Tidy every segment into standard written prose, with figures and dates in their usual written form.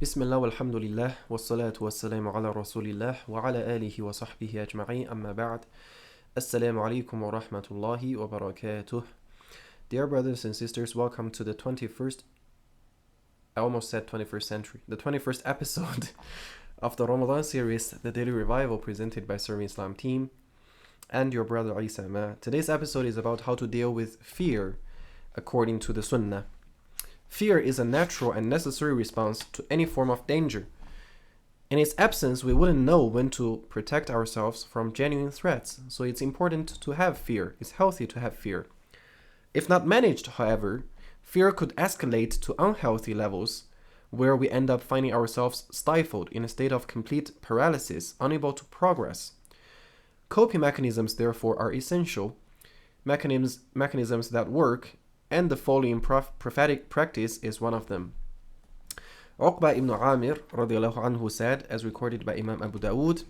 Bismillah walhamdulillah wassalatu wassalamu ala rasulillah wa ala alihi wa sahbihi ajma'in amma ba'd. Assalamu alaikum wa rahmatullahi wa barakatuh. Dear brothers and sisters, welcome to the 21st, I almost said 21st century, the 21st episode of the Ramadan series, The Daily Revival, presented by Serving Islam team and your brother Isa Ma. Today's episode is about how to deal with fear according to the Sunnah. Fear is a natural and necessary response to any form of danger. In its absence, we wouldn't know when to protect ourselves from genuine threats, so it's important to have fear. It's healthy to have fear. If not managed, however, fear could escalate to unhealthy levels, where we end up finding ourselves stifled in a state of complete paralysis, unable to progress. Coping mechanisms, therefore, are essential. Mechanisms that work, and the following prophetic practice is one of them. Uqba ibn Amir radiallahu anhu said, as recorded by Imam Abu Dawood,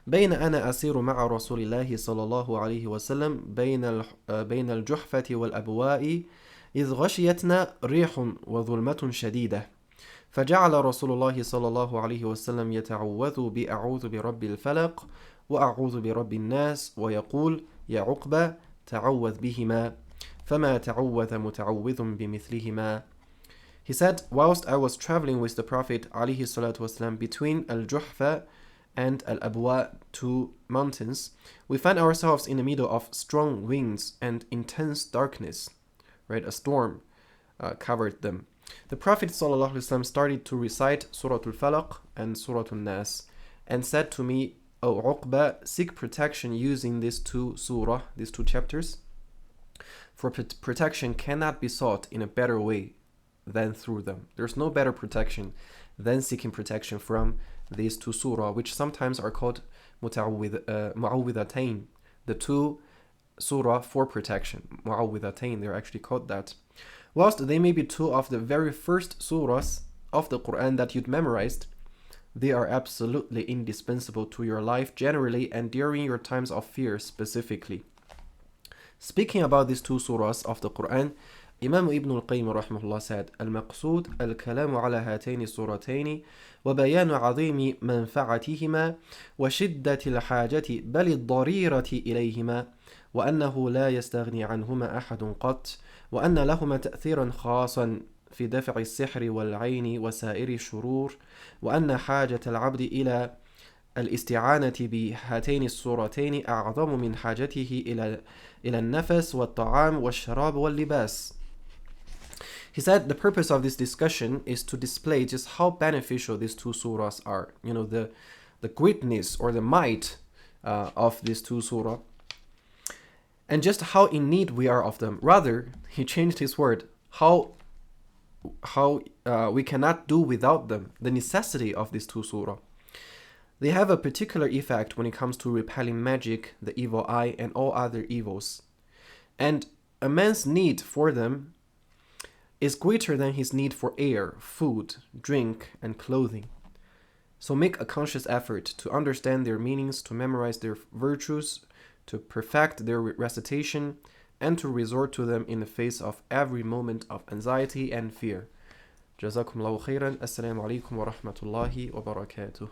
بين أنا أسير مع رسول الله صلى الله عليه وسلم بين الجحفة والأبواء إذ غشيتنا ريح وظلمة شديدة فجعل رسول الله صلى الله عليه وسلم يتعوذ بأعوذ برب الفلق وأعوذ برب الناس ويقول يا عقبة تعوذ بهما فما تعوذ متعوذ بمثلهما. He said, whilst I was traveling with the Prophet ﷺ between Al-Juhfa and Al-Abwa, two mountains, we found ourselves in the middle of strong winds and intense darkness. Right, a storm covered them. The Prophet ﷺ started to recite Surah Al-Falaq and Surah Al-Nas and said to me, O Uqba, seek protection using these two chapters. For protection cannot be sought in a better way than through them. There's no better protection than seeking protection from these two surah, which sometimes are called mu'awwidhatain, the two surah for protection. Mu'awwidhatain, they're actually called that. Whilst they may be two of the very first surahs of the Quran that you'd memorized, they are absolutely indispensable to your life generally and during your times of fear specifically. Speaking about these two surahs of the Quran, Imam Ibn al-Qayyim rahimahullah said, المقصود الكلام على هاتين السورتين وبيان عظيم منفعتهما وشدة الحاجة بل الضريرة إليهما وأنه لا يستغني عنهما أحد قط وأن لهما تأثيرا خاصا في دفع السحر والعين وسائر الشرور وأن حاجة العبد إلى الاستعانة بهاتين السورتين أعظم من حاجته إلى النفس والطعام والشراب واللباس. He said the purpose of this discussion is to display just how beneficial these two surahs are. You know, the greatness or the might of these two surah, and just how in need we are of them. Rather, he changed his word, how we cannot do without them, the necessity of these two surah. They have a particular effect when it comes to repelling magic, the evil eye, and all other evils. And a man's need for them is greater than his need for air, food, drink, and clothing. So make a conscious effort to understand their meanings, to memorize their virtues, to perfect their recitation, and to resort to them in the face of every moment of anxiety and fear. Jazakumullahu khairan. Assalamu alaikum wa rahmatullahi wa barakatuh.